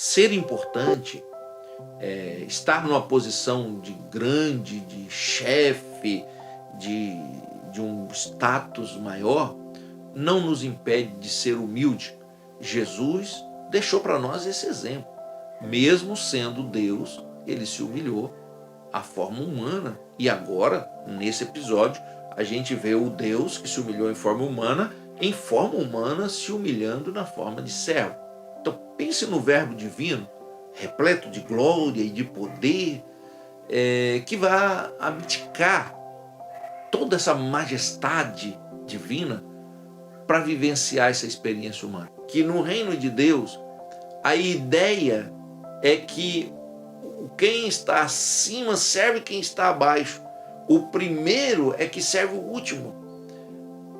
ser importante, estar numa posição de grande, de chefe, de um status maior, não nos impede de ser humilde. Jesus deixou para nós esse exemplo. Mesmo sendo Deus, ele se humilhou à forma humana. E agora, nesse episódio, a gente vê o Deus que se humilhou em forma humana se humilhando na forma de servo. Então pense no verbo divino, repleto de glória e de poder, que vai abdicar toda essa majestade divina para vivenciar essa experiência humana. Que no reino de Deus, a ideia é que quem está acima serve quem está abaixo. O primeiro é que serve o último.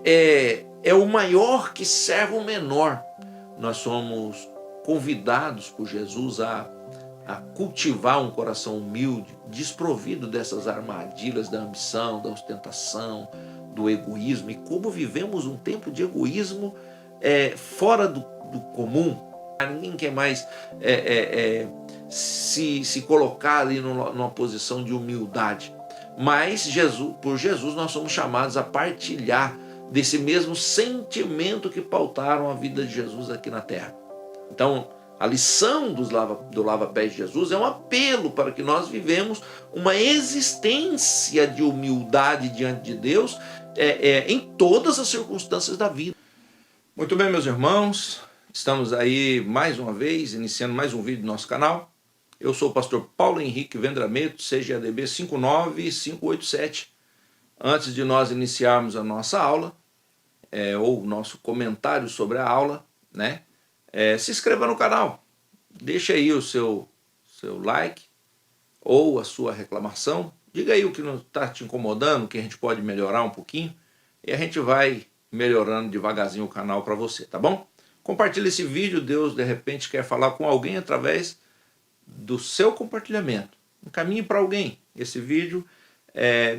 É o maior que serve o menor. Nós somos convidados por Jesus a cultivar um coração humilde, desprovido dessas armadilhas da ambição, da ostentação, do egoísmo. E como vivemos um tempo de egoísmo fora do comum. Ninguém quer mais se colocar ali numa posição de humildade. Mas por Jesus nós somos chamados a partilhar desse mesmo sentimento que pautaram a vida de Jesus aqui na terra. Então, a lição do lava-pés de Jesus é um apelo para que nós vivemos uma existência de humildade diante de Deus em todas as circunstâncias da vida. Muito bem, meus irmãos, estamos aí mais uma vez, iniciando mais um vídeo do nosso canal. Eu sou o pastor Paulo Henrique Vendrameto, CGADB 59587. Antes de nós iniciarmos a nossa aula, ou o nosso comentário sobre a aula, né? Se inscreva no canal, deixa aí o seu like ou a sua reclamação, diga aí o que não está te incomodando, que a gente pode melhorar um pouquinho, e a gente vai melhorando devagarzinho o canal para você, tá bom? Compartilhe esse vídeo, Deus de repente quer falar com alguém através do seu compartilhamento. Encaminhe para alguém esse vídeo,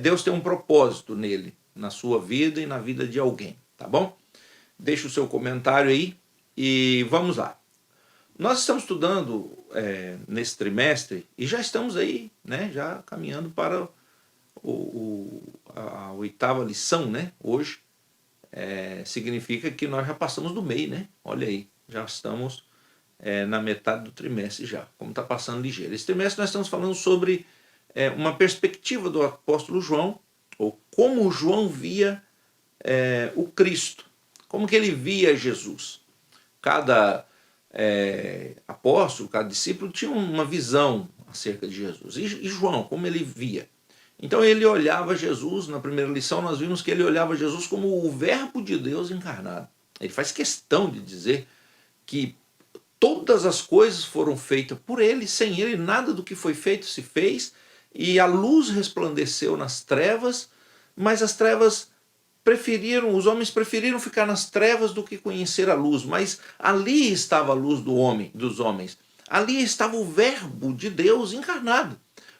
Deus tem um propósito nele, na sua vida e na vida de alguém, tá bom? Deixa o seu comentário aí. E vamos lá. Nós estamos estudando nesse trimestre e já estamos aí, né, já caminhando para a 8ª lição, né? Hoje significa que nós já passamos do meio, né? Olha aí, já estamos na metade do trimestre já, como está passando ligeiro. Esse trimestre nós estamos falando sobre uma perspectiva do apóstolo João, ou como João via o Cristo, como que ele via Jesus. Cada apóstolo, cada discípulo tinha uma visão acerca de Jesus. E João, como ele via? Então ele olhava Jesus, na primeira lição nós vimos que ele olhava Jesus como o verbo de Deus encarnado. Ele faz questão de dizer que todas as coisas foram feitas por ele, sem ele nada do que foi feito se fez, e a luz resplandeceu nas trevas, mas as trevas os homens preferiram ficar nas trevas do que conhecer a luz, mas ali estava a luz dos homens, ali estava o verbo de Deus encarnado.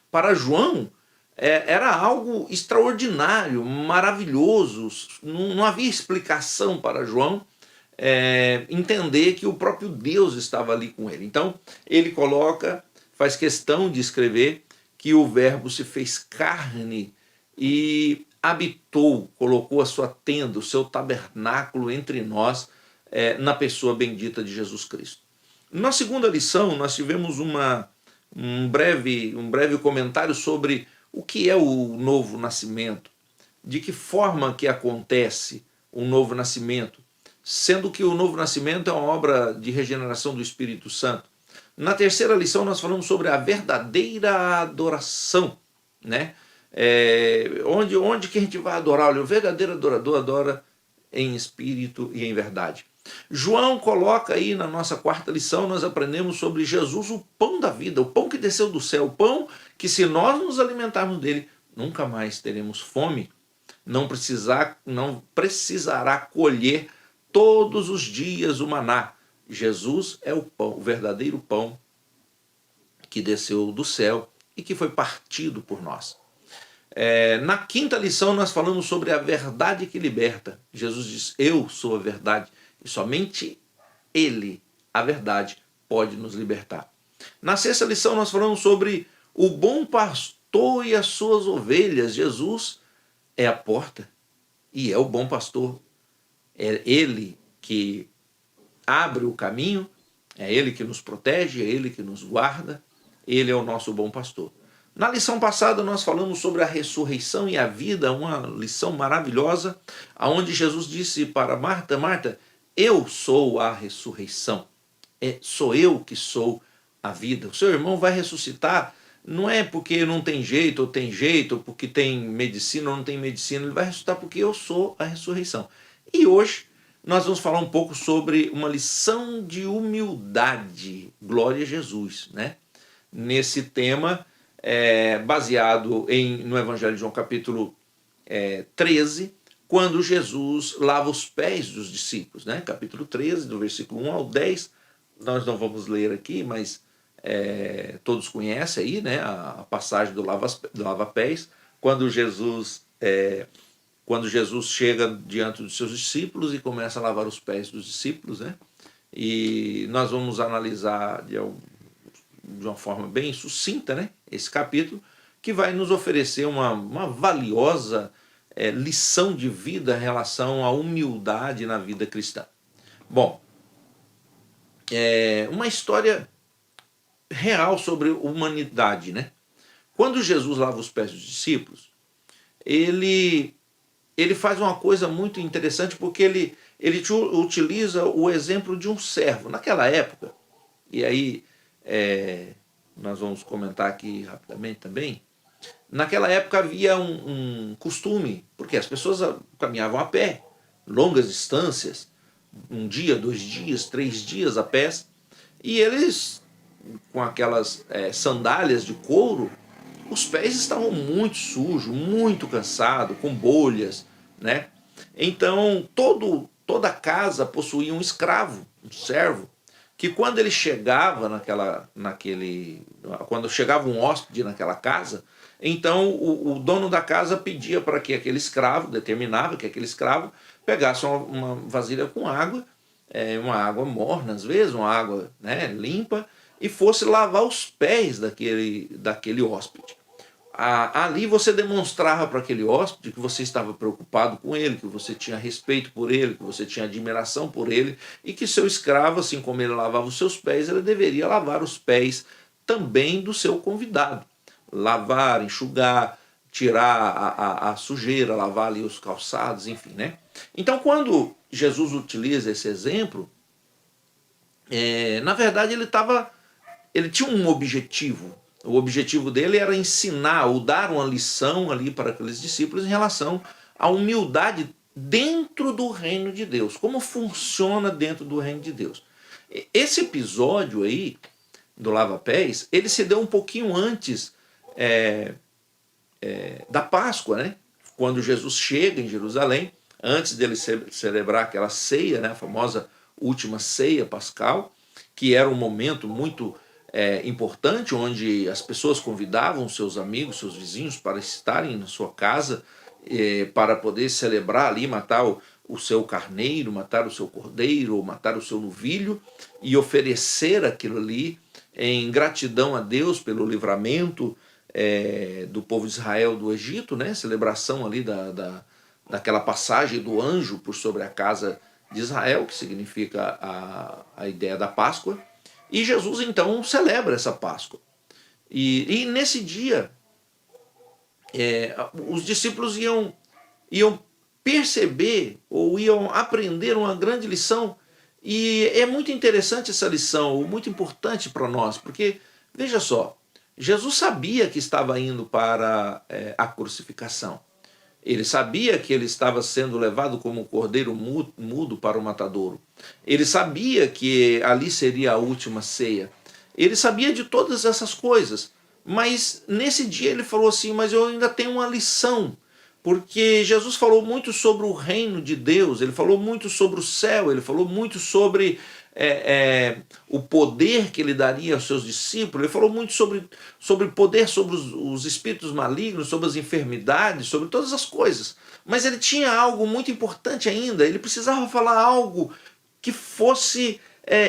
Para João era algo extraordinário, maravilhoso, não havia explicação para João entender que o próprio Deus estava ali com ele. Então ele faz questão de escrever que o verbo se fez carne e habitou, colocou a sua tenda, o seu tabernáculo entre nós, na pessoa bendita de Jesus Cristo. Na segunda lição, nós tivemos um breve comentário sobre o que é o novo nascimento, de que forma que acontece o novo nascimento, sendo que o novo nascimento é uma obra de regeneração do Espírito Santo. Na terceira lição, nós falamos sobre a verdadeira adoração, né? Onde que a gente vai adorar? Olha, o verdadeiro adorador adora em espírito e em verdade. João coloca aí na nossa quarta lição, nós aprendemos sobre Jesus, o pão da vida, o pão que desceu do céu, o pão que se nós nos alimentarmos dele, nunca mais teremos fome, não precisará colher todos os dias o maná. Jesus é o pão, o verdadeiro pão que desceu do céu e que foi partido por nós. Na quinta lição nós falamos sobre a verdade que liberta. Jesus diz, eu sou a verdade, e somente Ele, a verdade, pode nos libertar. Na sexta lição nós falamos sobre o bom pastor e as suas ovelhas. Jesus é a porta e é o bom pastor. É ele que abre o caminho, é ele que nos protege, é ele que nos guarda, ele é o nosso bom pastor. Na lição passada nós falamos sobre a ressurreição e a vida, uma lição maravilhosa, onde Jesus disse para Marta: Marta, eu sou a ressurreição, sou eu que sou a vida. O seu irmão vai ressuscitar, não é porque não tem jeito, ou tem jeito, ou porque tem medicina ou não tem medicina, ele vai ressuscitar porque eu sou a ressurreição. E hoje nós vamos falar um pouco sobre uma lição de humildade. Glória a Jesus, né? Nesse tema, baseado no Evangelho de João, capítulo 13, quando Jesus lava os pés dos discípulos, né? Capítulo 13, do versículo 1 ao 10, nós não vamos ler aqui, mas todos conhecem aí, né? A passagem do lava-pés, quando Jesus chega diante dos seus discípulos e começa a lavar os pés dos discípulos, né? E nós vamos analisar de uma forma bem sucinta, né, esse capítulo, que vai nos oferecer uma valiosa lição de vida em relação à humildade na vida cristã. Bom, uma história real sobre humanidade, né? Quando Jesus lava os pés dos discípulos, ele faz uma coisa muito interessante, porque ele utiliza o exemplo de um servo. Naquela época, e aí nós vamos comentar aqui rapidamente também, naquela época havia um costume, porque as pessoas caminhavam a pé, longas distâncias, 1 dia, 2 dias, 3 dias a pé, e eles, com aquelas sandálias de couro, os pés estavam muito sujos, muito cansados, com bolhas, né? Então toda casa possuía um escravo, um servo, que quando ele chegava quando chegava um hóspede naquela casa, então o dono da casa pedia para que aquele escravo, determinava que aquele escravo pegasse uma vasilha com água, uma água morna às vezes, uma água, né, limpa, e fosse lavar os pés daquele hóspede. Ali você demonstrava para aquele hóspede que você estava preocupado com ele, que você tinha respeito por ele, que você tinha admiração por ele, e que seu escravo, assim como ele lavava os seus pés, ele deveria lavar os pés também do seu convidado. Lavar, enxugar, tirar a sujeira, lavar ali os calçados, enfim, né? Então, quando Jesus utiliza esse exemplo, na verdade ele tinha um objetivo. O objetivo dele era ensinar ou dar uma lição ali para aqueles discípulos em relação à humildade dentro do reino de Deus. Como funciona dentro do reino de Deus. Esse episódio aí do lava-pés, ele se deu um pouquinho antes da Páscoa, né? Quando Jesus chega em Jerusalém, antes dele celebrar aquela ceia, né? A famosa última ceia pascal, que era um momento muito importante, onde as pessoas convidavam seus amigos, seus vizinhos para estarem na sua casa, para poder celebrar ali, matar o seu carneiro, matar o seu cordeiro, ou matar o seu novilho, e oferecer aquilo ali em gratidão a Deus pelo livramento do povo de Israel do Egito, né? Celebração ali daquela passagem do anjo por sobre a casa de Israel, que significa a ideia da Páscoa. E Jesus então celebra essa Páscoa. E nesse dia, os discípulos iam perceber ou iam aprender uma grande lição. E é muito interessante essa lição, muito importante para nós, porque, veja só, Jesus sabia que estava indo para a crucificação. Ele sabia que ele estava sendo levado como um cordeiro mudo para o matadouro. Ele sabia que ali seria a última ceia. Ele sabia de todas essas coisas. Mas nesse dia ele falou assim, mas eu ainda tenho uma lição. Porque Jesus falou muito sobre o reino de Deus, ele falou muito sobre o céu, ele falou muito sobre o poder que ele daria aos seus discípulos, ele falou muito sobre poder sobre os espíritos malignos, sobre as enfermidades, sobre todas as coisas. Mas ele tinha algo muito importante ainda, ele precisava falar algo que fosse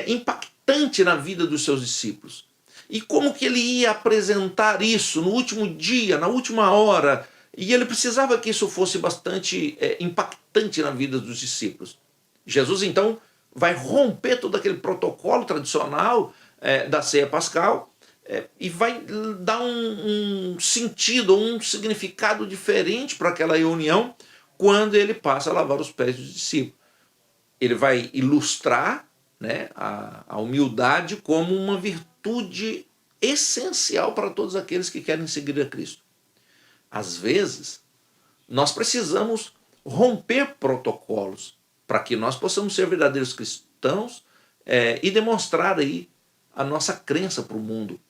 impactante na vida dos seus discípulos. E como que ele ia apresentar isso no último dia, na última hora? E ele precisava que isso fosse bastante impactante na vida dos discípulos. Jesus, então, vai romper todo aquele protocolo tradicional da ceia pascal e vai dar um sentido, um significado diferente para aquela reunião quando ele passa a lavar os pés dos discípulos. Ele vai ilustrar, né, a humildade como uma virtude essencial para todos aqueles que querem seguir a Cristo. Às vezes, nós precisamos romper protocolos para que nós possamos ser verdadeiros cristãos e demonstrar aí a nossa crença para o mundo.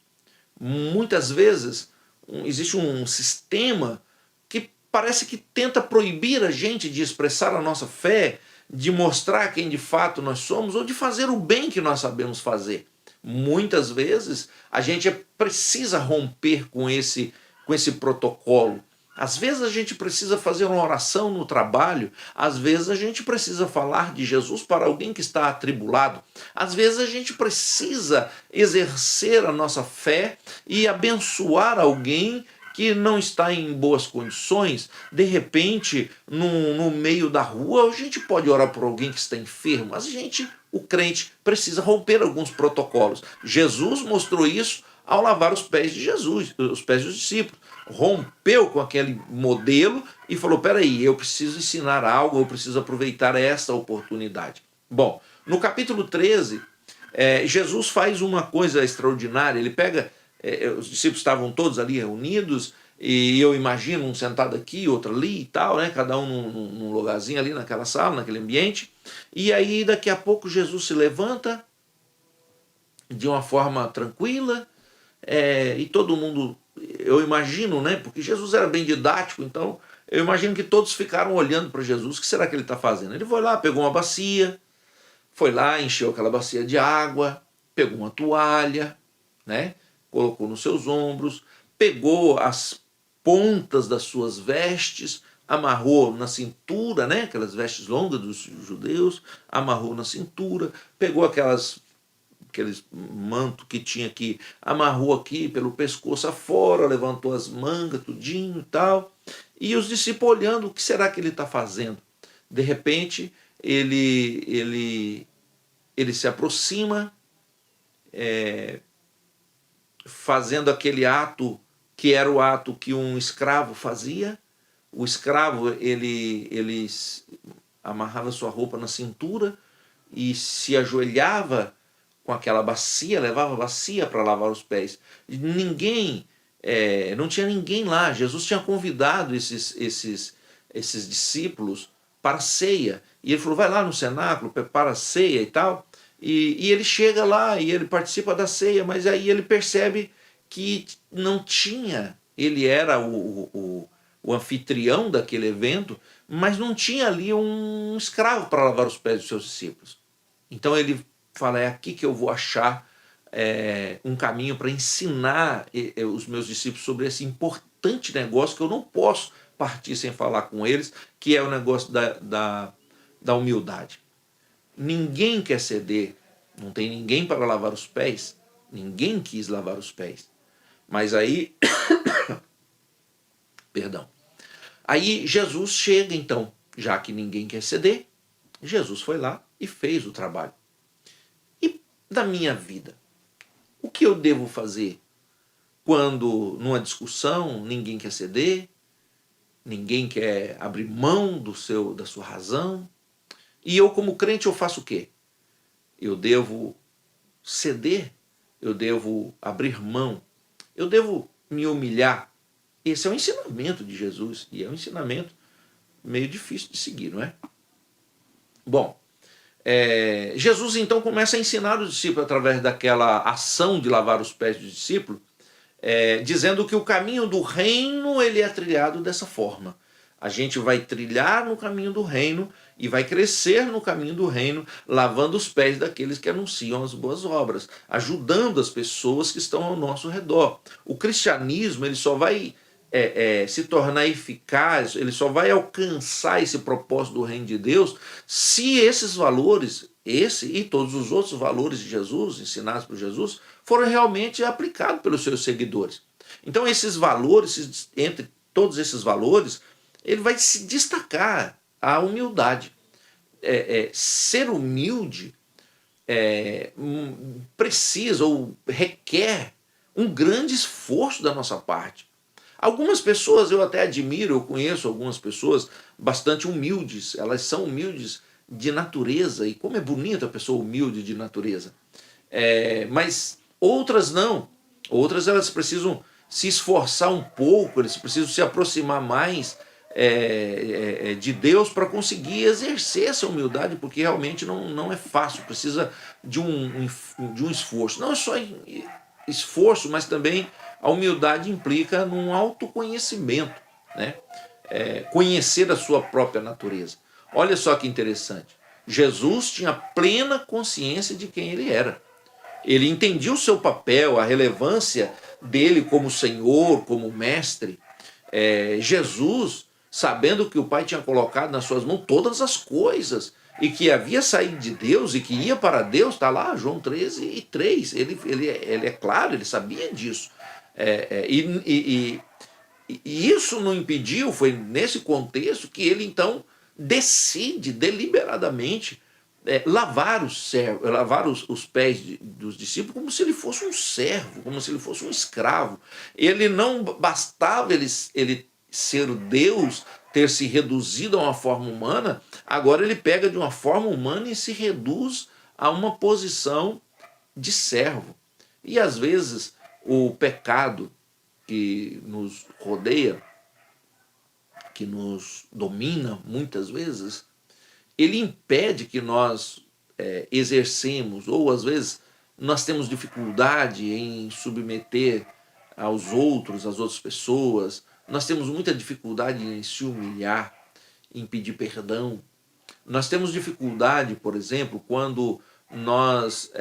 Muitas vezes existe um sistema que parece que tenta proibir a gente de expressar a nossa fé, de mostrar quem de fato nós somos ou de fazer o bem que nós sabemos fazer. Muitas vezes a gente precisa romper com esse protocolo. Às vezes a gente precisa fazer uma oração no trabalho, às vezes a gente precisa falar de Jesus para alguém que está atribulado, às vezes a gente precisa exercer a nossa fé e abençoar alguém que não está em boas condições. De repente, no meio da rua, a gente pode orar por alguém que está enfermo, mas o crente, precisa romper alguns protocolos. Jesus mostrou isso ao lavar os pés de Jesus, os pés dos discípulos. Rompeu com aquele modelo e falou, peraí, eu preciso ensinar algo, eu preciso aproveitar essa oportunidade. Bom, no capítulo 13, Jesus faz uma coisa extraordinária. Ele pega, os discípulos estavam todos ali reunidos, e eu imagino um sentado aqui, outro ali e tal, né? Cada um num lugarzinho ali naquela sala, naquele ambiente. E aí daqui a pouco Jesus se levanta de uma forma tranquila, e todo mundo, eu imagino, né? Porque Jesus era bem didático, então eu imagino que todos ficaram olhando para Jesus. O que será que ele está fazendo? Ele foi lá, pegou uma bacia, foi lá, encheu aquela bacia de água, pegou uma toalha, né? Colocou nos seus ombros, pegou as pontas das suas vestes, amarrou na cintura, né? Aquelas vestes longas dos judeus, amarrou na cintura, pegou aqueles manto que tinha aqui, amarrou aqui pelo pescoço afora, levantou as mangas, tudinho e tal. E os discípulos olhando, o que será que ele está fazendo? De repente, ele se aproxima, fazendo aquele ato que era o ato que um escravo fazia. O escravo, ele amarrava sua roupa na cintura e se ajoelhava com aquela bacia, levava a bacia para lavar os pés. Não tinha ninguém lá. Jesus tinha convidado esses discípulos para a ceia. E ele falou, vai lá no cenáculo, prepara a ceia e tal. E ele chega lá e ele participa da ceia, mas aí ele percebe que não tinha, ele era o anfitrião daquele evento, mas não tinha ali um escravo para lavar os pés dos seus discípulos. Então ele fala, é aqui que eu vou achar um caminho para ensinar os meus discípulos sobre esse importante negócio que eu não posso partir sem falar com eles, que é o negócio da humildade. Ninguém quer ceder, não tem ninguém para lavar os pés, ninguém quis lavar os pés. Mas aí, perdão, aí Jesus chega então, já que ninguém quer ceder, Jesus foi lá e fez o trabalho. E da minha vida, o que eu devo fazer quando numa discussão ninguém quer ceder, ninguém quer abrir mão da sua razão? E eu, como crente, eu faço o quê? Eu devo ceder? Eu devo abrir mão? Eu devo me humilhar? Esse é o ensinamento de Jesus, e é um ensinamento meio difícil de seguir, não é? Bom, Jesus então começa a ensinar os discípulos através daquela ação de lavar os pés dos discípulos, dizendo que o caminho do reino ele é trilhado dessa forma. A gente vai trilhar no caminho do reino e vai crescer no caminho do reino, lavando os pés daqueles que anunciam as boas obras, ajudando as pessoas que estão ao nosso redor. O cristianismo ele só vai se tornar eficaz, ele só vai alcançar esse propósito do reino de Deus se esses valores, esse e todos os outros valores de Jesus, ensinados por Jesus, foram realmente aplicados pelos seus seguidores. Então esses valores, entre todos esses valores, ele vai se destacar a humildade. Ser humilde precisa ou requer um grande esforço da nossa parte. Algumas pessoas eu até admiro, eu conheço algumas pessoas bastante humildes, elas são humildes de natureza, e como é bonita a pessoa humilde de natureza. Mas outras não, outras elas precisam se esforçar um pouco, eles precisam se aproximar mais de Deus para conseguir exercer essa humildade, porque realmente não é fácil, precisa de um esforço. Não é só esforço, mas também a humildade implica num autoconhecimento, né? Conhecer a sua própria natureza. Olha só que interessante. Jesus tinha plena consciência de quem ele era. Ele entendia o seu papel, a relevância dele como Senhor, como Mestre. Jesus, sabendo que o Pai tinha colocado nas suas mãos todas as coisas e que havia saído de Deus e que ia para Deus, está lá João 13:3. Ele é claro, ele sabia disso. E isso não impediu, foi nesse contexto que ele então decide deliberadamente lavar os pés dos discípulos como se ele fosse um servo, como se ele fosse um escravo. Ele não bastava ele ser o Deus, ter se reduzido a uma forma humana, agora ele pega de uma forma humana e se reduz a uma posição de servo. E às vezes o pecado que nos rodeia, que nos domina muitas vezes, ele impede que nós exercemos, ou às vezes nós temos dificuldade em submeter aos outros, às outras pessoas, nós temos muita dificuldade em se humilhar, em pedir perdão. Nós temos dificuldade, por exemplo, quando nós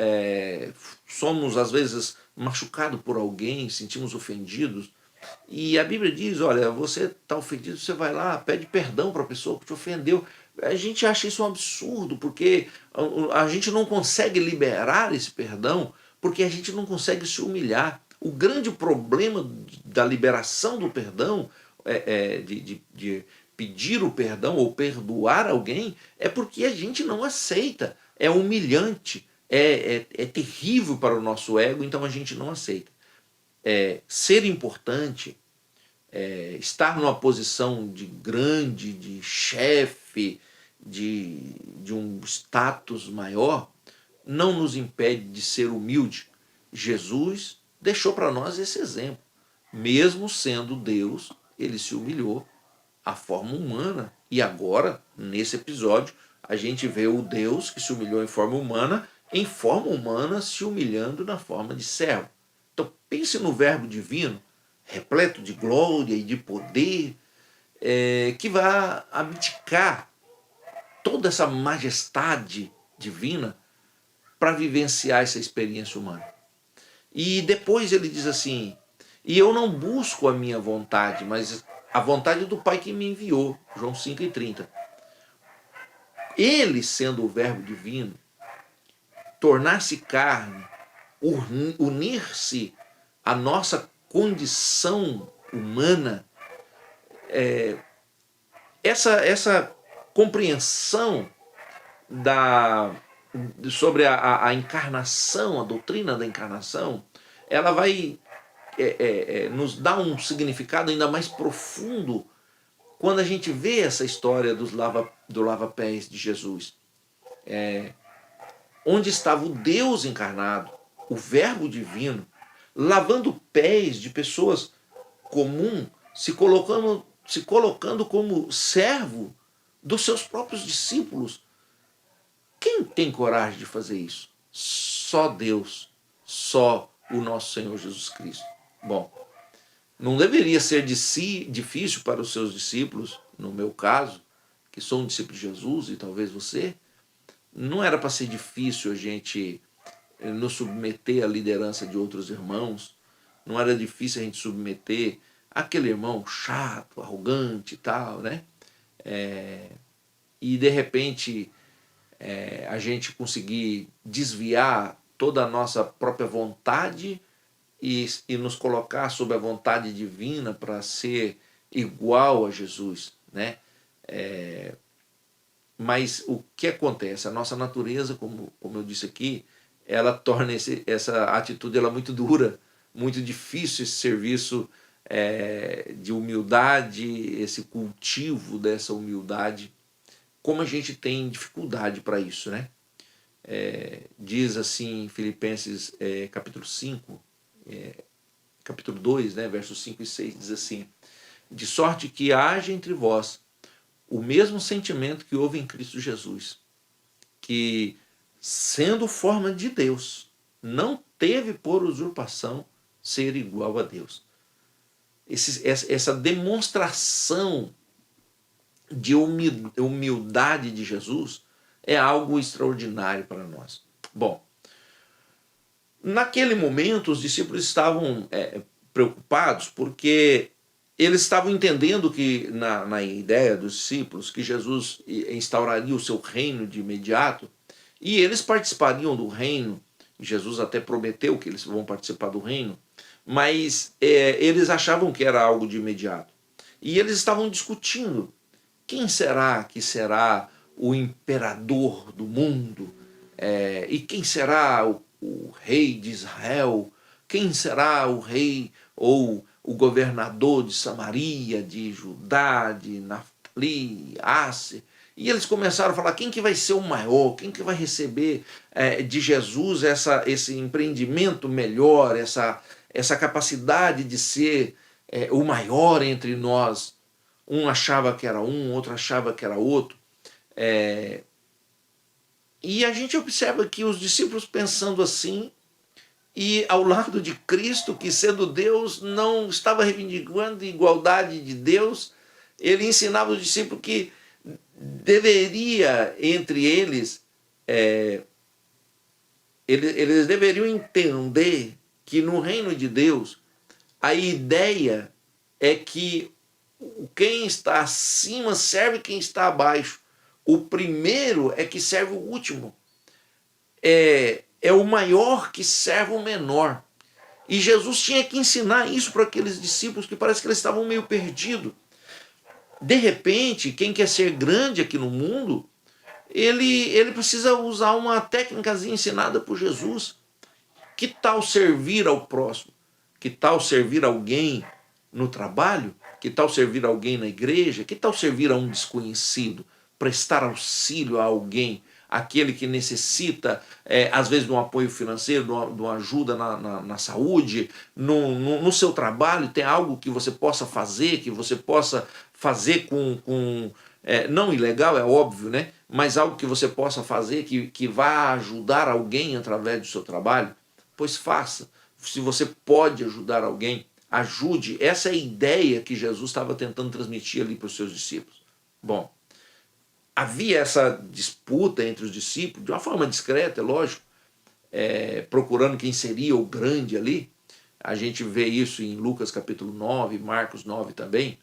somos, às vezes, machucados por alguém, sentimos ofendidos, e a Bíblia diz, olha, você está ofendido, você vai lá, pede perdão para a pessoa que te ofendeu. A gente acha isso um absurdo, porque a gente não consegue liberar esse perdão, porque a gente não consegue se humilhar. O grande problema da liberação do perdão, de pedir o perdão ou perdoar alguém, é porque a gente não aceita. É humilhante, é terrível para o nosso ego, então a gente não aceita. Ser importante, estar numa posição de grande, de chefe, de um status maior, não nos impede de ser humilde. Jesus deixou para nós esse exemplo. Mesmo sendo Deus, ele se humilhou à forma humana. E agora, nesse episódio, a gente vê o Deus que se humilhou em forma humana, se humilhando na forma de servo. Então pense no verbo divino, repleto de glória e de poder, que vai abdicar toda essa majestade divina para vivenciar essa experiência humana. E depois ele diz assim, e eu não busco a minha vontade, mas a vontade do Pai que me enviou, João 5:30. Ele, sendo o verbo divino, tornar-se carne, unir-se à nossa condição humana, essa compreensão sobre a encarnação, a doutrina da encarnação, ela vai nos dar um significado ainda mais profundo quando a gente vê essa história do lava-pés de Jesus. Onde estava o Deus encarnado, o Verbo divino, lavando pés de pessoas comuns, se colocando como servo dos seus próprios discípulos. Quem tem coragem de fazer isso? Só Deus, só o nosso Senhor Jesus Cristo. Bom, não deveria ser difícil para os seus discípulos, no meu caso, que sou um discípulo de Jesus e talvez você, não era para ser difícil a gente nos submeter à liderança de outros irmãos, não era difícil a gente submeter aquele irmão chato, arrogante e tal, né? E de repente a gente conseguir desviar toda a nossa própria vontade e nos colocar sob a vontade divina para ser igual a Jesus, né? Mas o que acontece? A nossa natureza, como eu disse aqui, ela torna essa atitude ela muito dura, muito difícil esse serviço de humildade, esse cultivo dessa humildade. Como a gente tem dificuldade para isso, né? Diz assim em Filipenses capítulo 5, capítulo 2, né, versos 5 e 6, diz assim: de sorte que haja entre vós o mesmo sentimento que houve em Cristo Jesus, que, sendo forma de Deus, não teve por usurpação ser igual a Deus. Essa demonstração de humildade de Jesus é algo extraordinário para nós. Bom, naquele momento os discípulos estavam preocupados porque eles estavam entendendo que, na ideia dos discípulos, que Jesus instauraria o seu reino de imediato e eles participariam do reino. Jesus até prometeu que eles vão participar do reino, mas eles achavam que era algo de imediato. E eles estavam discutindo: quem será que será o imperador do mundo? E quem será o rei de Israel? Quem será o rei ou o governador de Samaria, de Judá, de Naftali, Áser? E eles começaram a falar: quem que vai ser o maior? Quem que vai receber de Jesus esse empreendimento melhor, essa capacidade de ser o maior entre nós? Um achava que era um, outro achava que era outro. E a gente observa que os discípulos pensando assim, e ao lado de Cristo, que sendo Deus não estava reivindicando a igualdade de Deus, ele ensinava os discípulos que deveria, entre eles, eles deveriam entender que no reino de Deus a ideia é que quem está acima serve quem está abaixo. O primeiro é que serve o último. É o maior que serve o menor. E Jesus tinha que ensinar isso para aqueles discípulos que parece que eles estavam meio perdidos. De repente, quem quer ser grande aqui no mundo, ele precisa usar uma técnicazinha ensinada por Jesus. Que tal servir ao próximo? Que tal servir alguém no trabalho? Que tal servir alguém na igreja? Que tal servir a um desconhecido? Prestar auxílio a alguém, aquele que necessita, às vezes, de um apoio financeiro, de uma ajuda na saúde, no seu trabalho, tem algo que você possa fazer, com não ilegal, é óbvio, né? Mas algo que você possa fazer que vá ajudar alguém através do seu trabalho, pois faça. Se você pode ajudar alguém, ajude. Essa é a ideia que Jesus estava tentando transmitir ali para os seus discípulos. Bom, havia essa disputa entre os discípulos, de uma forma discreta, é lógico, procurando quem seria o grande ali. A gente vê isso em Lucas capítulo 9, Marcos 9 também,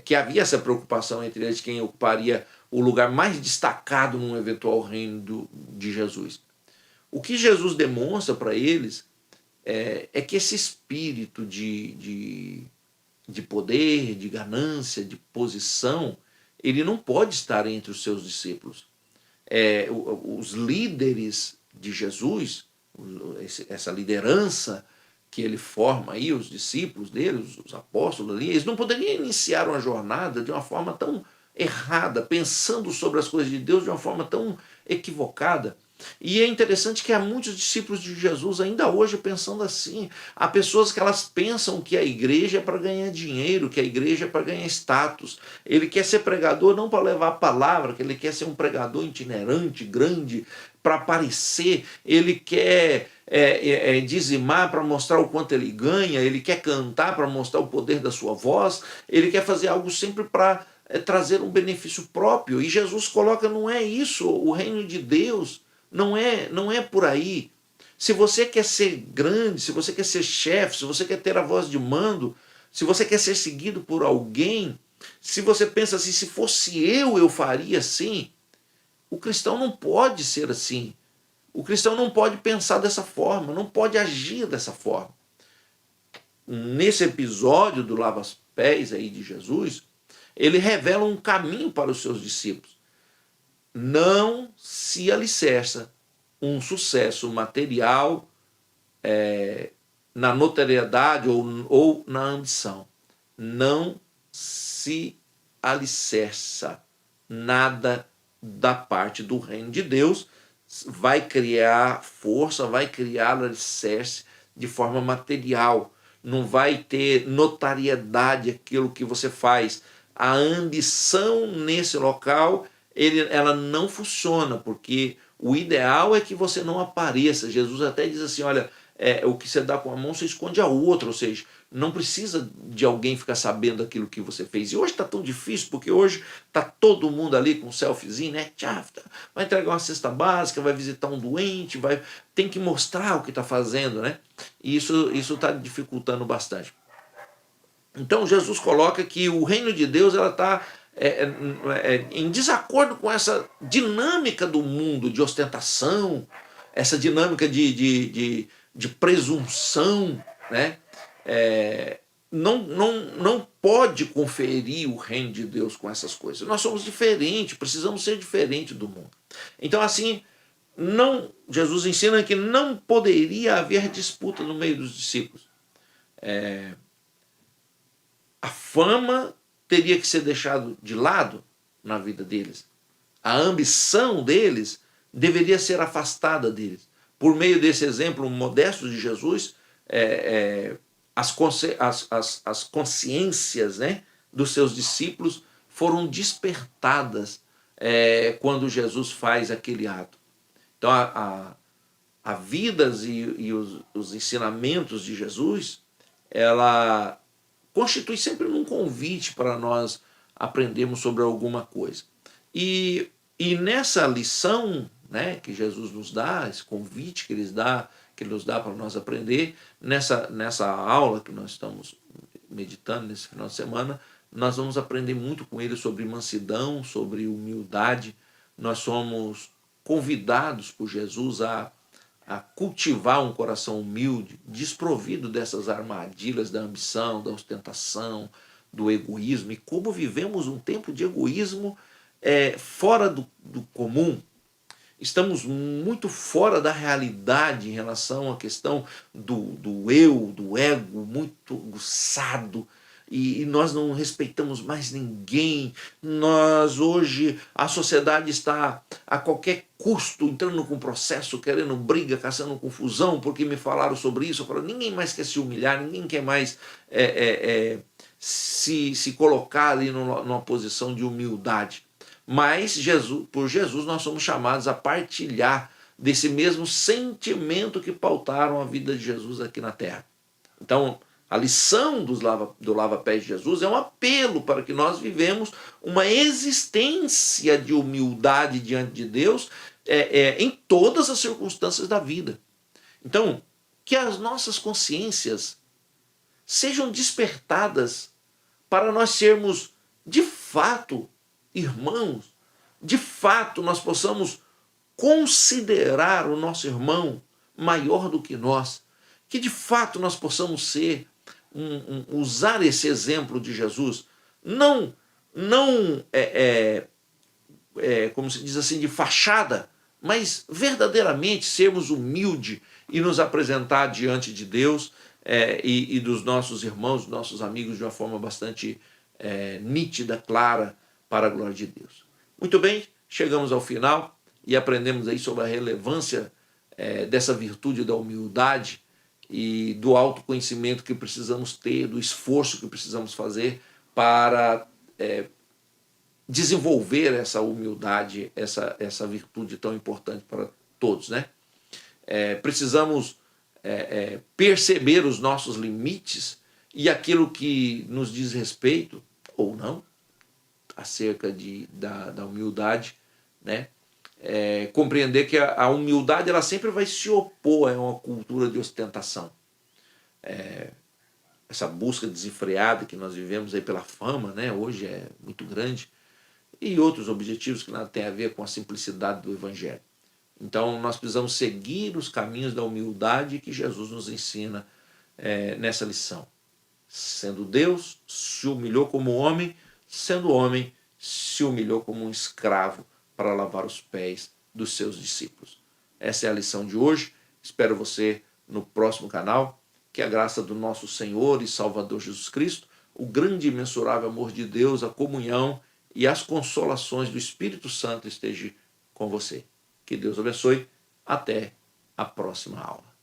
que havia essa preocupação entre eles, quem ocuparia o lugar mais destacado num eventual reino de Jesus. O que Jesus demonstra para eles é que esse espírito de poder, de ganância, de posição, ele não pode estar entre os seus discípulos. Os líderes de Jesus, essa liderança que ele forma aí, os discípulos dele, os apóstolos ali, eles não poderiam iniciar uma jornada de uma forma tão errada, pensando sobre as coisas de Deus de uma forma tão equivocada. E é interessante que há muitos discípulos de Jesus ainda hoje pensando assim. Há pessoas que elas pensam que a igreja é para ganhar dinheiro, que a igreja é para ganhar status. Ele quer ser pregador não para levar a palavra, que ele quer ser um pregador itinerante, grande, para aparecer. Ele quer dizimar para mostrar o quanto ele ganha, ele quer cantar para mostrar o poder da sua voz, ele quer fazer algo sempre para trazer um benefício próprio. E Jesus coloca: não é isso, o reino de Deus não é por aí. Se você quer ser grande, se você quer ser chefe, se você quer ter a voz de mando, se você quer ser seguido por alguém, se você pensa assim: se fosse eu faria assim. O cristão não pode ser assim. O cristão não pode pensar dessa forma, não pode agir dessa forma. Nesse episódio do lava-pés aí de Jesus, ele revela um caminho para os seus discípulos. Não se alicerça um sucesso material na notoriedade ou na ambição. Não se alicerça nada da parte do reino de Deus, vai criar força, vai criar alicerce de forma material, não vai ter notariedade aquilo que você faz. A ambição nesse local, ela não funciona, porque o ideal é que você não apareça. Jesus até diz assim, olha, o que você dá com a mão, você esconde a outra, ou seja, não precisa de alguém ficar sabendo aquilo que você fez. E hoje está tão difícil, porque hoje está todo mundo ali com um selfiezinho, né? Vai entregar uma cesta básica, vai visitar um doente, tem que mostrar o que está fazendo, né? E isso está dificultando bastante. Então Jesus coloca que o reino de Deus está em desacordo com essa dinâmica do mundo de ostentação, essa dinâmica de presunção, né? Não pode conferir o reino de Deus com essas coisas. Nós somos diferentes, precisamos ser diferentes do mundo. Então, assim, Jesus ensina que não poderia haver disputa no meio dos discípulos. A fama teria que ser deixada de lado na vida deles. A ambição deles deveria ser afastada deles. Por meio desse exemplo modesto de Jesus, as consciências, né, dos seus discípulos foram despertadas quando Jesus faz aquele ato. Então, a vidas e os ensinamentos de Jesus, ela constitui sempre um convite para nós aprendermos sobre alguma coisa. E nessa lição, né, que Jesus nos dá, esse convite que ele nos dá para nós aprender, nessa aula que nós estamos meditando nesse final de semana, nós vamos aprender muito com ele sobre mansidão, sobre humildade. Nós somos convidados por Jesus a cultivar um coração humilde, desprovido dessas armadilhas da ambição, da ostentação, do egoísmo. E como vivemos um tempo de egoísmo fora do comum. Estamos muito fora da realidade em relação à questão do eu, do ego, muito aguçado, e nós não respeitamos mais ninguém. Hoje, a sociedade está a qualquer custo entrando com processo, querendo briga, caçando confusão, porque me falaram sobre isso. Eu falo, ninguém mais quer se humilhar, ninguém quer mais se colocar ali numa posição de humildade. Mas por Jesus nós somos chamados a partilhar desse mesmo sentimento que pautaram a vida de Jesus aqui na terra. Então, a lição do lava-pés de Jesus é um apelo para que nós vivemos uma existência de humildade diante de Deus em todas as circunstâncias da vida. Então, que as nossas consciências sejam despertadas para nós sermos, de fato, irmãos, de fato nós possamos considerar o nosso irmão maior do que nós, que de fato nós possamos ser, usar esse exemplo de Jesus, não como se diz assim, de fachada, mas verdadeiramente sermos humildes e nos apresentar diante de Deus e dos nossos irmãos, dos nossos amigos de uma forma bastante nítida, clara, para a glória de Deus. Muito bem, chegamos ao final e aprendemos aí sobre a relevância dessa virtude da humildade e do autoconhecimento que precisamos ter, do esforço que precisamos fazer para desenvolver essa humildade, essa virtude tão importante para todos, né? Precisamos perceber os nossos limites e aquilo que nos diz respeito, ou não, acerca da humildade, né? Compreender que a humildade ela sempre vai se opor a uma cultura de ostentação. Essa busca desenfreada que nós vivemos aí pela fama, né? Hoje é muito grande, e outros objetivos que nada tem a ver com a simplicidade do Evangelho. Então, nós precisamos seguir os caminhos da humildade que Jesus nos ensina nessa lição. Sendo Deus, se humilhou como homem, sendo homem, se humilhou como um escravo para lavar os pés dos seus discípulos. Essa é a lição de hoje. Espero você no próximo canal. Que a graça do nosso Senhor e Salvador Jesus Cristo, o grande e imensurável amor de Deus, a comunhão e as consolações do Espírito Santo esteja com você. Que Deus abençoe. Até a próxima aula.